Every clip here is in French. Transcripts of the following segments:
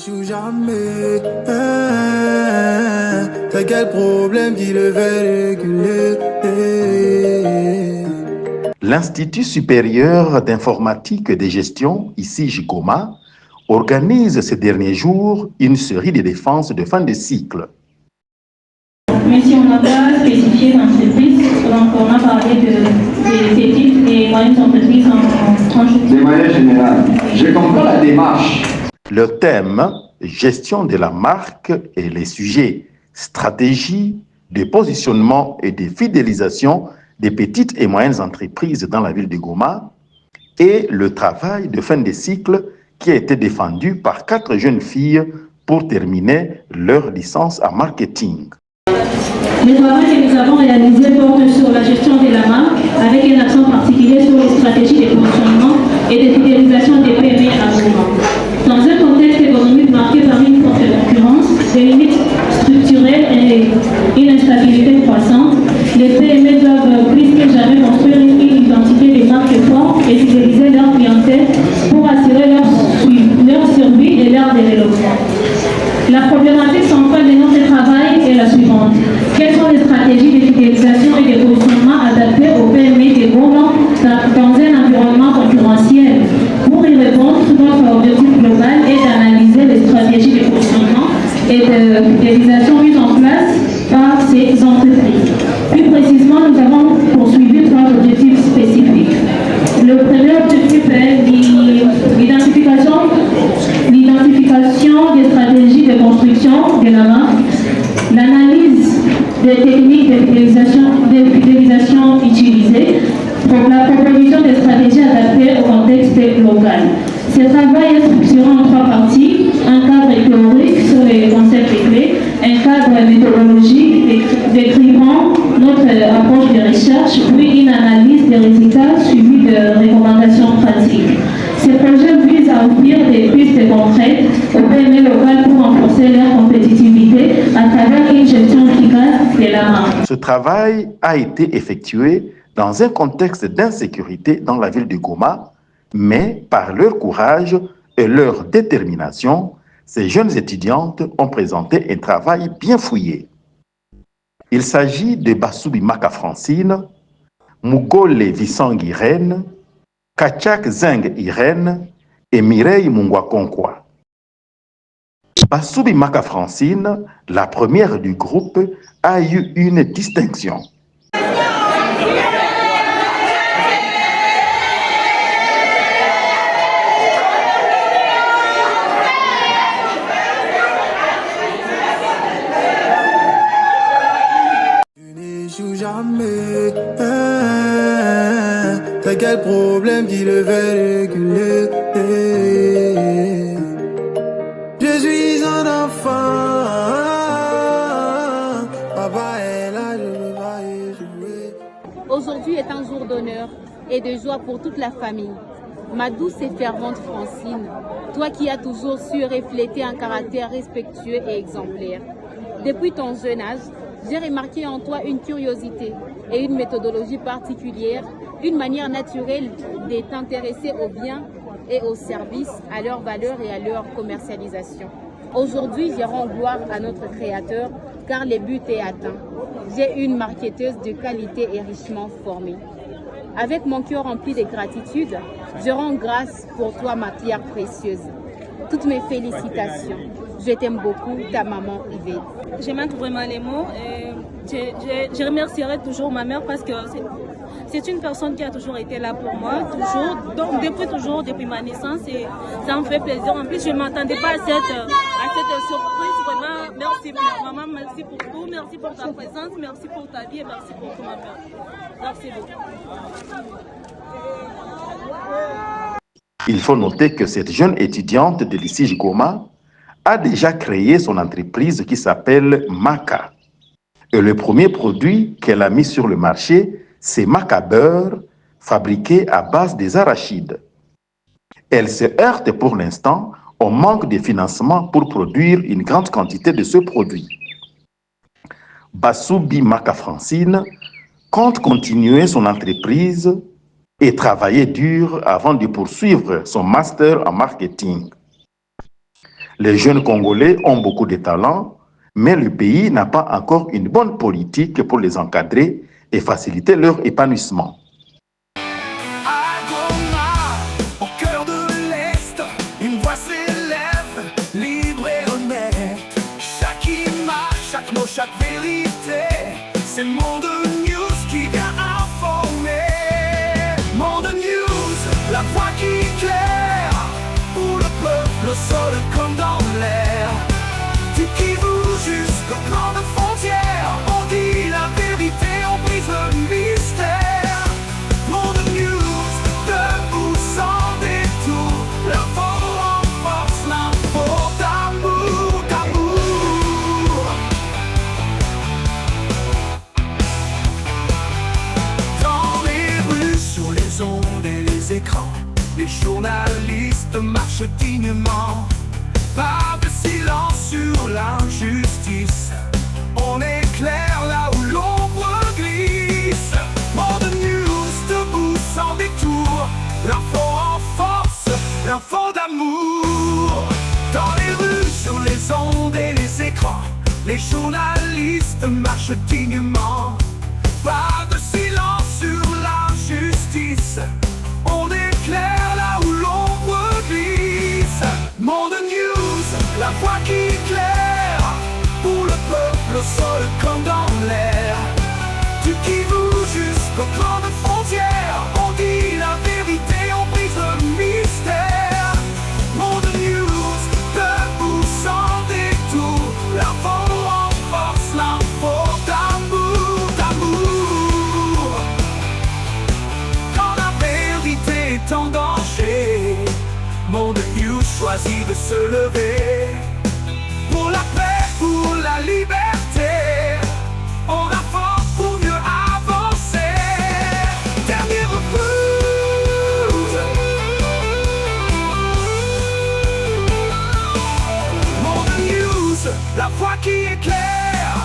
n'échoue jamais. C'est quel problème qui le fait réguler? L'Institut supérieur d'informatique et de gestion, ici JIGOMA, organise ces derniers jours une série de défenses de fin de cycle. Mais si on n'a pas spécifié l'entreprise, donc on a parlé des petites et moyennes entreprises en de manière générale. Je comprends la démarche. Le thème gestion de la marque et les sujets stratégie de positionnement et de fidélisation des petites et moyennes entreprises dans la ville de Goma et le travail de fin de cycle qui a été défendu par 4 jeunes filles pour terminer leur licence en marketing. Le travail que nous avons réalisé porte sur la gestion de la marque avec un accent particulier sur les stratégies de positionnement et de fidélisation des PME à Goma. Dans un contexte économique marqué par une forte concurrence, des limites structurelles et une instabilité croissante, les PME doivent plus que jamais construire une identité des marques fortes et fidéliser leur clientèle pour assurer leur survie et leur développement. La problématique centrale de notre travail est la suivante. Quelles sont les stratégies de fidélisation et de positionnement adaptées aux PME de Goma dans un environnement concurrentiel? Pour y répondre, notre objectif global est d'analyser les stratégies de positionnement et de fidélisation mises en place par ces entreprises. Plus précisément, nous avons poursuivi 3 objectifs spécifiques. Le premier objectif est l'identification des stratégies de construction de la marque, l'analyse des techniques de fidélisation utilisées, pour la proposition des stratégies adaptées au contexte local. Ce travail est structuré en 3 parties, un cadre théorique sur les concepts clés, un cadre méthodologique décrivant notre approche de recherche, puis une analyse des résultats suivie de recommandations pratiques. Ce projet vise à offrir des pistes concrètes aux PME locales pour renforcer leur compétitivité à travers une gestion efficace de la marque. Ce travail a été effectué dans un contexte d'insécurité dans la ville de Goma, mais par leur courage et leur détermination, ces jeunes étudiantes ont présenté un travail bien fouillé. Il s'agit de Bassoubi Maka Francine, Mugole Visang Irène, Kachak Zeng Irène et Mireille Mungwakonkwa. Bassoubi Maka Francine, la première du groupe, a eu une distinction. Jamais. C'est quel problème qui le fait réguler? Je suis un enfant. Papa est là, je me vais jouer. Aujourd'hui est un jour d'honneur et de joie pour toute la famille. Ma douce et fervente Francine, toi qui as toujours su refléter un caractère respectueux et exemplaire. Depuis ton jeune âge, j'ai remarqué en toi une curiosité et une méthodologie particulière, une manière naturelle de t'intéresser aux biens et aux services, à leur valeur et à leur commercialisation. Aujourd'hui, je rends gloire à notre Créateur car le but est atteint. J'ai une marketeuse de qualité et richement formée. Avec mon cœur rempli de gratitude, je rends grâce pour toi, ma pierre précieuse. Toutes mes félicitations. Je t'aime beaucoup, ta maman Yvette. Je manque vraiment les mots. Je remercierai toujours ma mère parce que c'est une personne qui a toujours été là pour moi, toujours, donc depuis ma naissance, et ça me fait plaisir. En plus, je ne m'attendais pas à cette surprise. Vraiment, merci maman, merci pour tout, merci pour ta présence, merci pour ta vie et merci pour tout, ma mère. Merci beaucoup. Il faut noter que cette jeune étudiante de lycée Goma a déjà créé son entreprise qui s'appelle Maka. Et le premier produit qu'elle a mis sur le marché, c'est Maka Beurre, fabriqué à base des arachides. Elle se heurte pour l'instant au manque de financement pour produire une grande quantité de ce produit. Bassoubi Maka Francine compte continuer son entreprise et travailler dur avant de poursuivre son master en marketing. Les jeunes Congolais ont beaucoup de talent, mais le pays n'a pas encore une bonne politique pour les encadrer et faciliter leur épanouissement. À Goma, au cœur de l'Est, une voix s'élève, libre et honnête. Chaque image, chaque mot, chaque vérité, c'est Monde News qui vient informer. Monde News, la voix qui éclaire, pour le peuple au sol comme dans l'air. Du Kivu jusqu'aux grandes frontières, on dit la vérité, on brise le mystère. Monde News, debout sans détour, l'info en force, l'info d'amour, d'amour. Dans les rues, sur les ondes et les écrans, les journalistes marchent dignement. Pas de silence sur l'injustice, on éclaire là où l'ombre glisse. Monde News, debout sans détour, l'info en force, l'info d'amour. Dans les rues, sur les ondes et les écrans, les journalistes marchent dignement. Pas de silence sur l'injustice, on éclaire là où l'ombre glisse. Monde News, la voix qui éclaire, pour le peuple au sol comme dans l'air. Du Kivu jusqu'aux grandes frontières, on dit la vérité, on brise le mystère. Monde News, debout sans détour, l'info en force, l'info d'amour, d'amour. Quand la vérité est en danger, Monde News choisit de se lever. Pour la paix, pour la liberté, on rapporte pour mieux avancer. Dernier rebond. Monde News, la voix qui éclaire,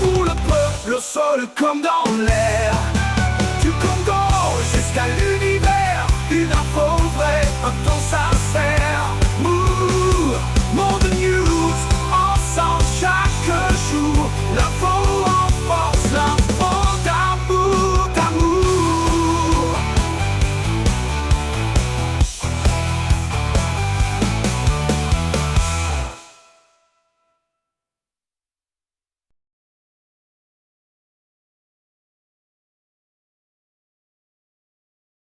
pour le peuple au sol comme dans l'air.